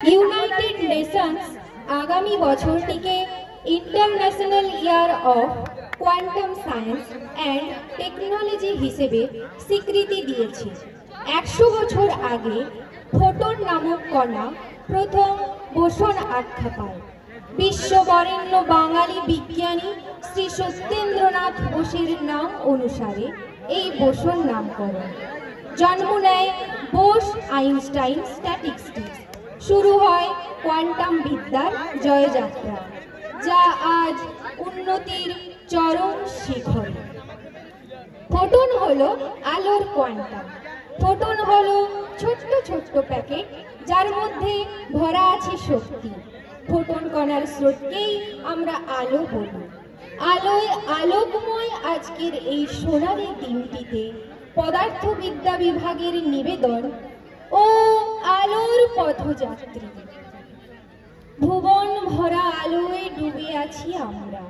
United Nations আগামী বছরটিকে international year of quantum science and technology হিসেবে স্বীকৃতি দিয়েছে। 100 বছর আগে ফোটন নামক কণা প্রথম বোসন আখ্যা পায়। বিশ্ববরেণ্য বাঙালি বিজ্ঞানী শ্রী সত্যেন্দ্রনাথ বোসের নাম অনুসারে এই বোসন নামকরণ। জন্ম নেয় বোস আইনস্টাইন স্ট্যাটিস্টিক্স। শুরু হয় কোয়ান্টাম বিদ্যার জয়যাত্রা, যা আজ উন্নতির চরম শিখরে। ফোটন হলো আলোর কোয়ান্টাম। ফোটন হলো ছোট্ট ছোট্ট প্যাকেট, যার মধ্যে ভরা আছে শক্তি। ফোটন কণার স্রোতকেই আমরা আলো বলি। আলোয় আলোকময় আজকের এই সোনালী দিনটিতে পদার্থবিদ্যা বিভাগের নিবেদন, ও আলোর পথযাত্রী। ভুবন ভরা আলোয় ডুবে আছি আমরা,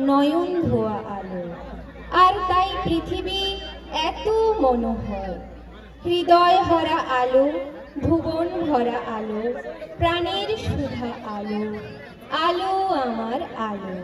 নয়ন ধোয়া আলো। আর তাই পৃথিবী এত মনোহর। হৃদয় ভরা আলো, ভুবন ভরা আলো, প্রাণের সুধা আলো, আলো আমার আলো।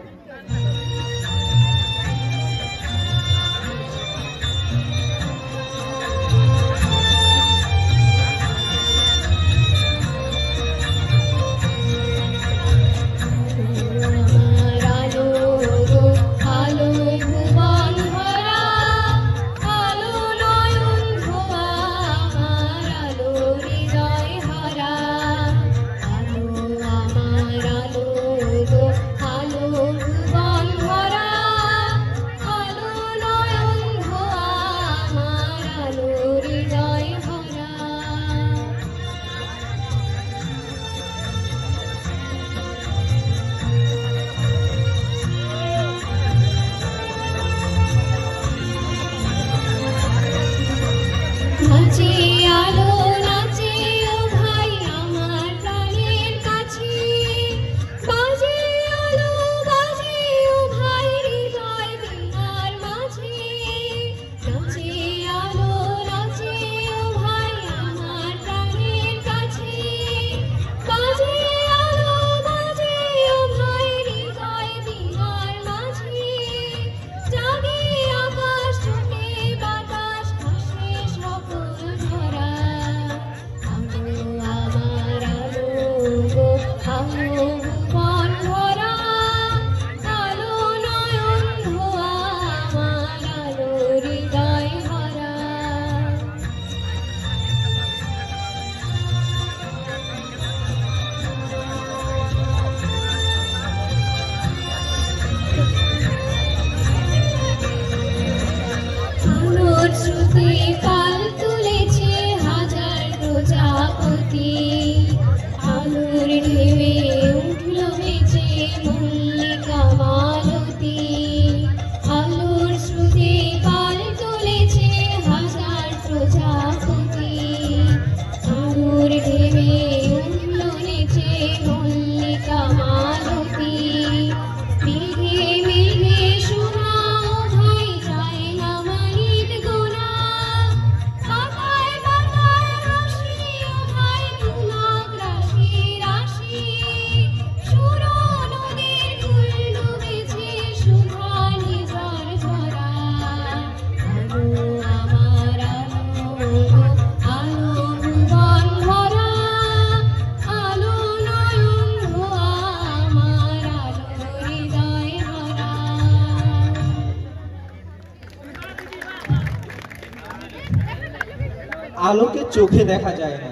আলোকে চোখে দেখা যায় না,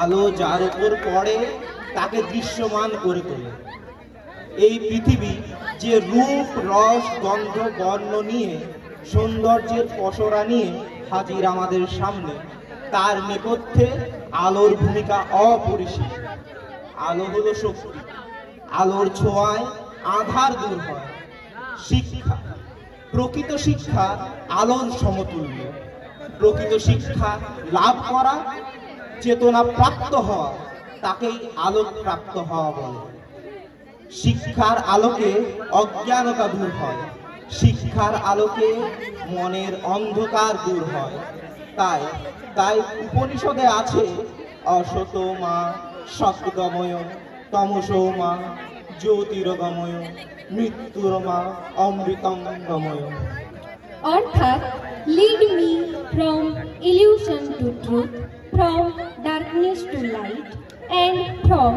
আলো যার উপর পড়ে তাকে দৃশ্যমান করে তোলে। এই পৃথিবী যে রূপ রস গন্ধ বর্ণ নিয়ে সৌন্দর্যের পসরা নিয়ে হাজির আমাদের সামনে, তার নেপথ্যে আলোর ভূমিকা অপরিসীম। আলো হলো শক্তি, আলোর ছোঁয়ায় আঁধার দূর হয়। শিক্ষা, প্রকৃত শিক্ষা আলোর সমতুল্য। প্রকৃত শিক্ষা লাভ করা, চেতনা প্রাপ্ত হওয়া, তাকেই আলোক প্রাপ্ত হওয়া বলে। শিক্ষার আলোকে অজ্ঞানতা দূর হয়, শিক্ষার আলোকে মনের অন্ধকার দূর হয়। তাই তাই উপনিষদে আছে, অসত মা সদ্গময় তমসো মা জ্যোতির্গময় মৃত্যুর মা অমৃতং গময়। অর্থাৎ lead me from illusion to truth, from darkness to light and from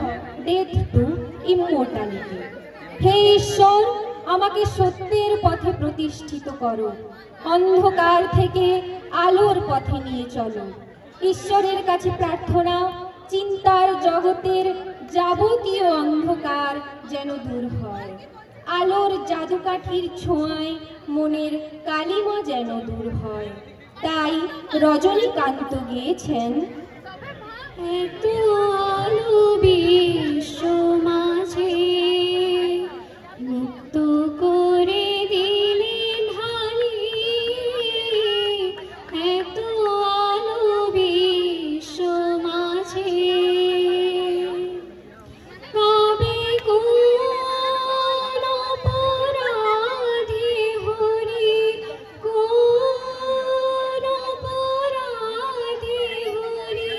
death to immortality. হে ঈশ্বর, আমাকে সত্যের পথে প্রতিষ্ঠিত করো, অন্ধকার থেকে আলোর পথে নিয়ে চলো। ঈশ্বরের কাছে প্রার্থনা, চিন্তার জগতের যাবতীয় অন্ধকার যেন দূর হয়, আলোর জাদুকাঠির ছোঁয়ায় মনের কালিমা যেন দূর হয়। তাই রজনীকান্ত গেয়েছেন, এত আলো বিশ্ব মাঝে মুক্ত করে দিলেন ঢালি, এত আলো বিশ্ব মাঝে কবে কোন অপরাধী হরি, কোন অপরাধী হরি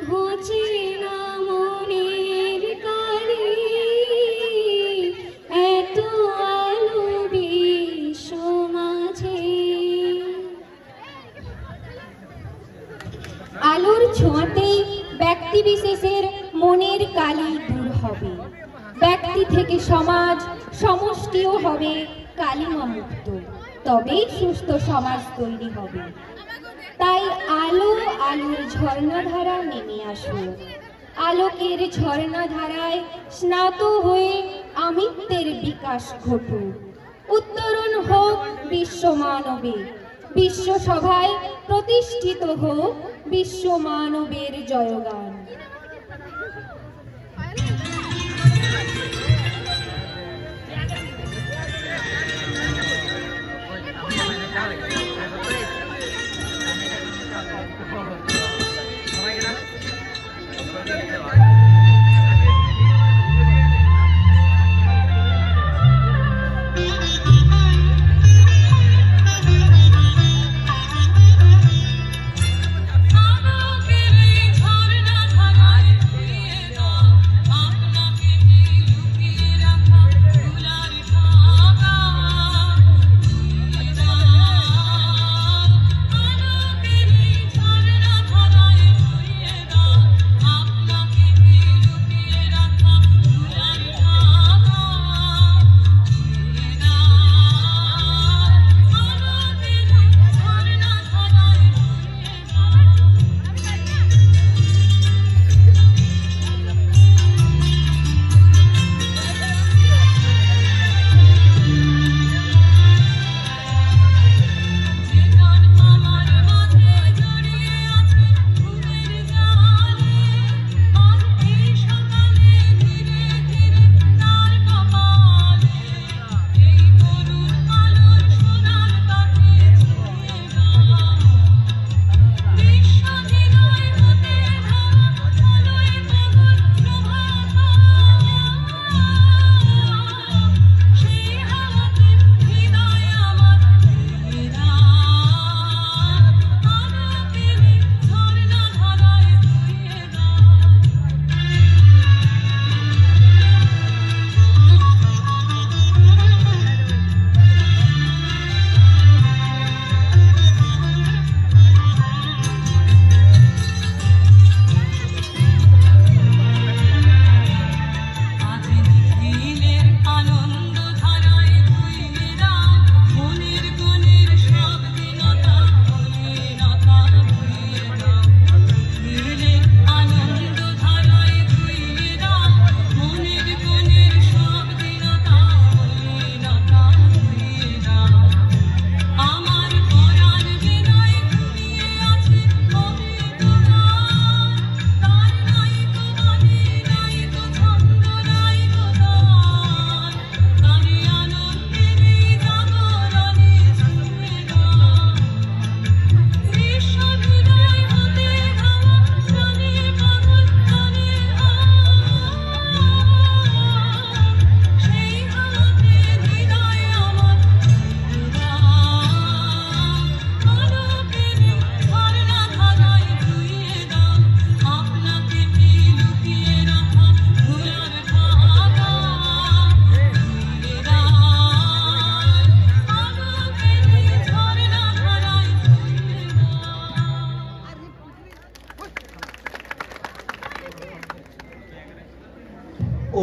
ঘোচে না মনের কালি, এত আলো বিশ্ব মাঝে। আলোর ছোঁয়াতেই ব্যক্তি বিশেষের মনের কালি দূর হবে, ব্যক্তি থেকে সমাজ, সমষ্টিও হবে কালিমা মুক্ত, তবেই সুস্থ সমাজ তৈরি হবে। তাই আলো আলোর ঝর্ণাধারা নেমে আসো, আলোকের ঝর্ণাধারায় স্নাত হয়ে আমিত্বের বিকাশ ঘটুক, উত্তরণ হোক বিশ্ব মানবে, বিশ্ব সভায় প্রতিষ্ঠিত হোক বিশ্ব মানবের জয়গান।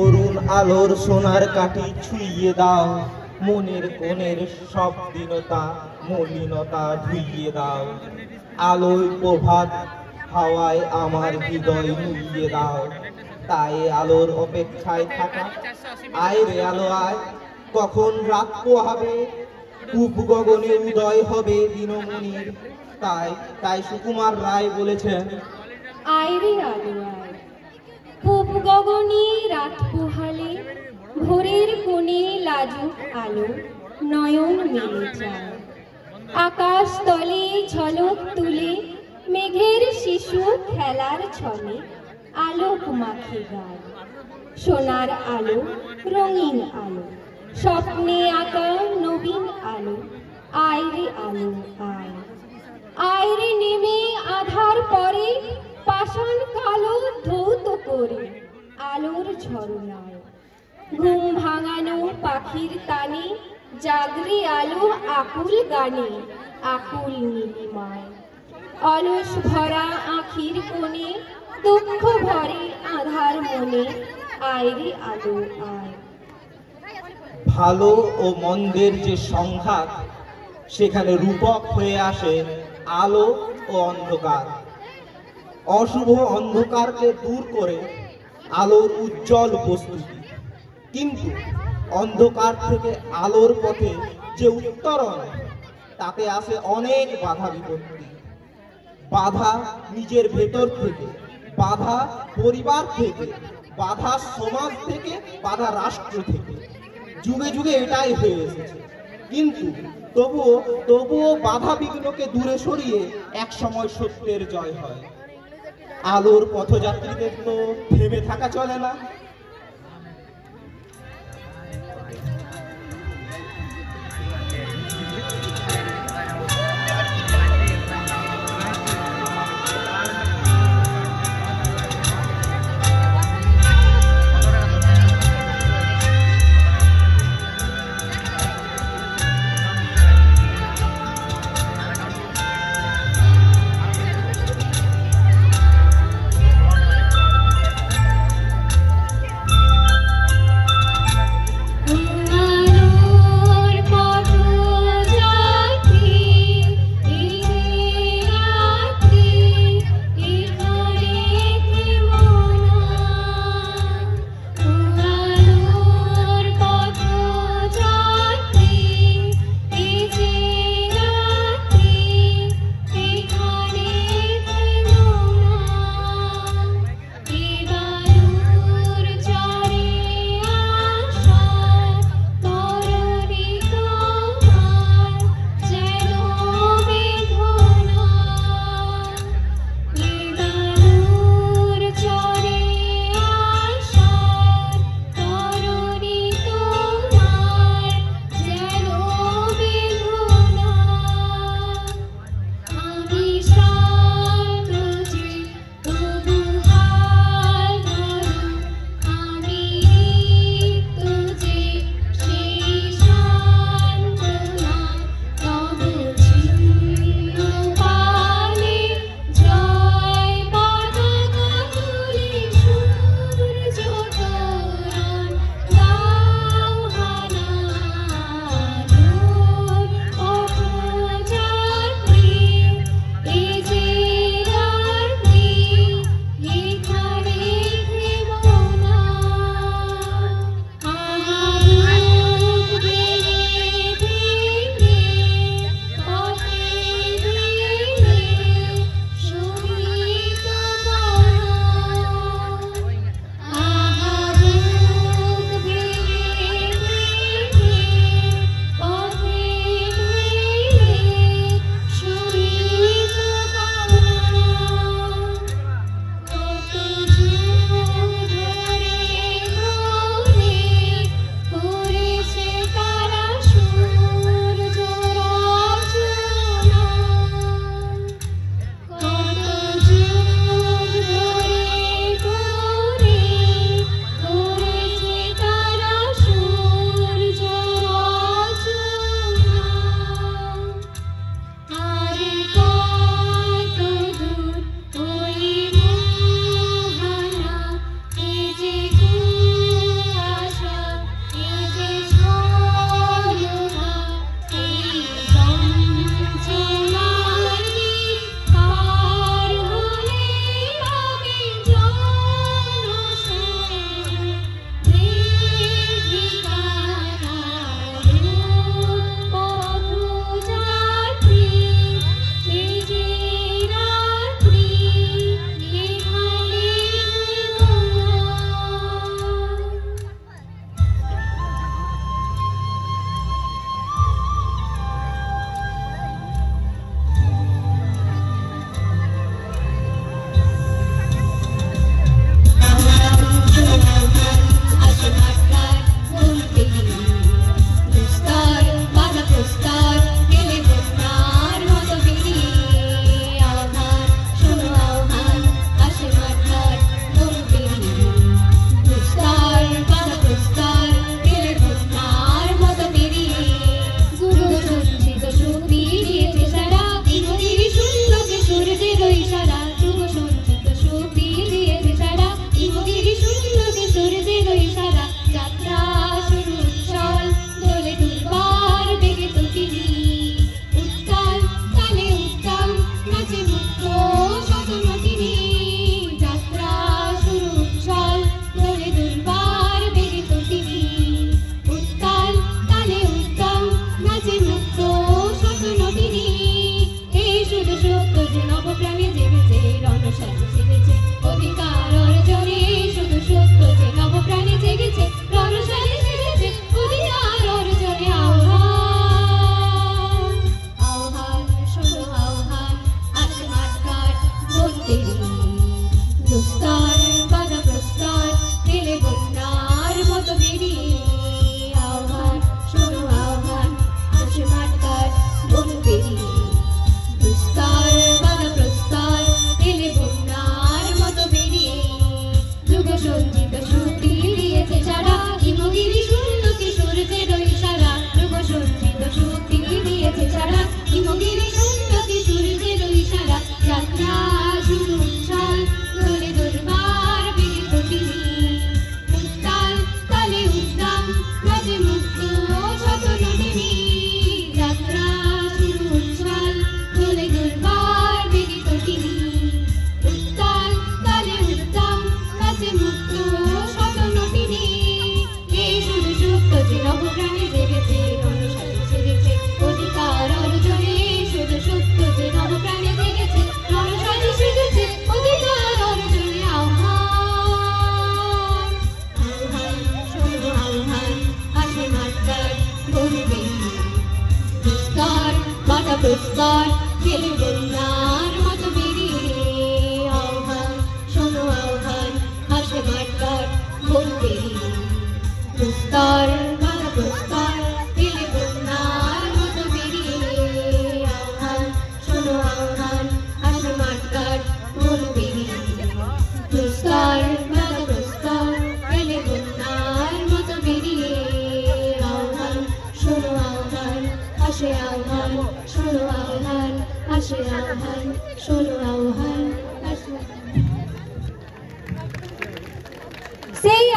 অরুণ আলোর সোনার কাঠি ছুঁইয়ে দাও, মনের কোণের সব দীনতা মলিনতা ধুইয়ে দাও। আলোয় প্রভাত হাওয়ায় আমার হৃদয় নুইয়ে দাও, তাই আলোর অপেক্ষায় থাকা। আয় রে আলো আয়, কখন রাত পোহাবে, পূব গগনে উদয় হবে দিনমণির। তাই তাই সুকুমার রায় বলেছেন, আয় রে আলো আয়, পূব গগনে রাত পোহালে, ভোরের কোণে লাজুক আলো নয়ন মেলে যায়। আকাশ তলে ঝলক তুলে, মেঘের শিশু খেলার ছলে আলোক মাখে গায়। সোনার আলো, রঙিন আলো, স্বপ্নে আঁকা নবীন আলো, আয় রে আলো আয়। আয় রে নেমে আধার পরে, পাষাণ কালো ধৌত করে আলোর ঝরনায়। ঘুম ভাঙানো পাখির তানে, জাগরে আলো আকুল গানে, আকুল নীলিমায়। অলস ভরা আখির কোণে, দুঃখ ভরে আধার মনে, আয় রে আলো আয়। ভালো ও মন্দের যে সংঘাত, সেখানে রূপক হয়ে আসে আলো ও অন্ধকার। অশুভ অন্ধকারকে দূর করে আলোর উজ্জ্বল উপস্থিতি। কিন্তু অন্ধকার থেকে আলোর পথে যে উত্তরণ, তাতে আসে অনেক বাধা বিপত্তি। বাধা নিজের ভেতর থেকে, বাধা পরিবার থেকে, বাধা সমাজ থেকে, বাধা রাষ্ট্র থেকে। যুগে যুগে এটাই হয়ে এসেছে। কিন্তু তবুও বাধা বিঘ্নকে দূরে সরিয়ে এক সময় সত্যের জয় হয়। আলোর পথযাত্রীদের তো থেমে থাকা চলে না।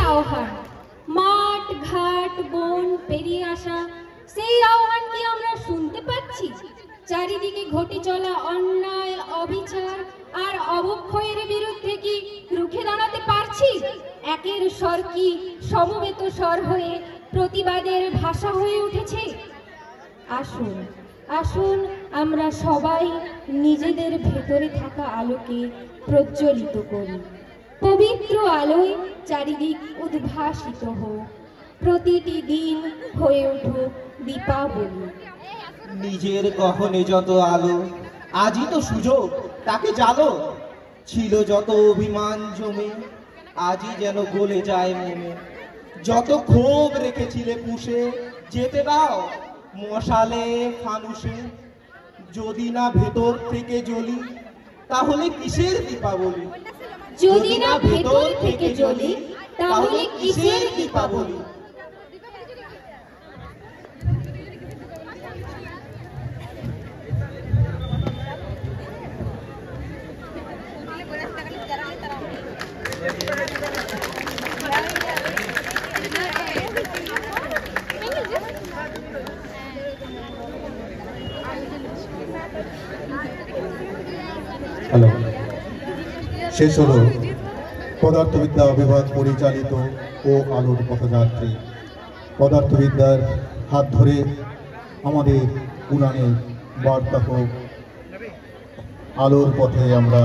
আহ্বান, মাঠ ঘাট বন পেরিয়ে আসা, সেই আহ্বান কি আমরা শুনতে পাচ্ছি? চারিদিকে ঘটে চলা অন্যায়, অবিচার আর অবক্ষয়ের বিরুদ্ধে কি রুখে দাঁড়াতে পারছি? একের স্বর কি সমবেত স্বর হয়ে প্রতিবাদের ভাষা হয়ে উঠেছে? আসুন আসুন আমরা সবাই নিজেদের ভেতরে থাকা আলোকে প্রজ্বলিত করি। পবিত্র আলোয় চারিদিক উদ্ভাসিত হোক, প্রতিটি দিন হয়ে উঠুক দীপাবলি। নিজের গহনে যত আলো, আজই তো সুযোগ তাকে জ্বালো। ছিল যত অভিমান জমে, আজই যেন গলে যায় মনে। যত ক্ষোভ রেখেছিলে পুষে, যেতে দাও মশালে ফানুষে। যদি না ভেতর থেকে জ্বলি, তাহলে কিসের দীপাবলি? যদি না ভেতর থেকে জ্বলি, তাহলে কিসের দীপাবলি? হ্যালো, শেষ হলো পদার্থবিদ্যা বিভাগ পরিচালিত ও আলোর পথযাত্রী। পদার্থবিদ্যার হাত ধরে আমাদের উড়ানের বার্তা হোক, আলোর পথে আমরা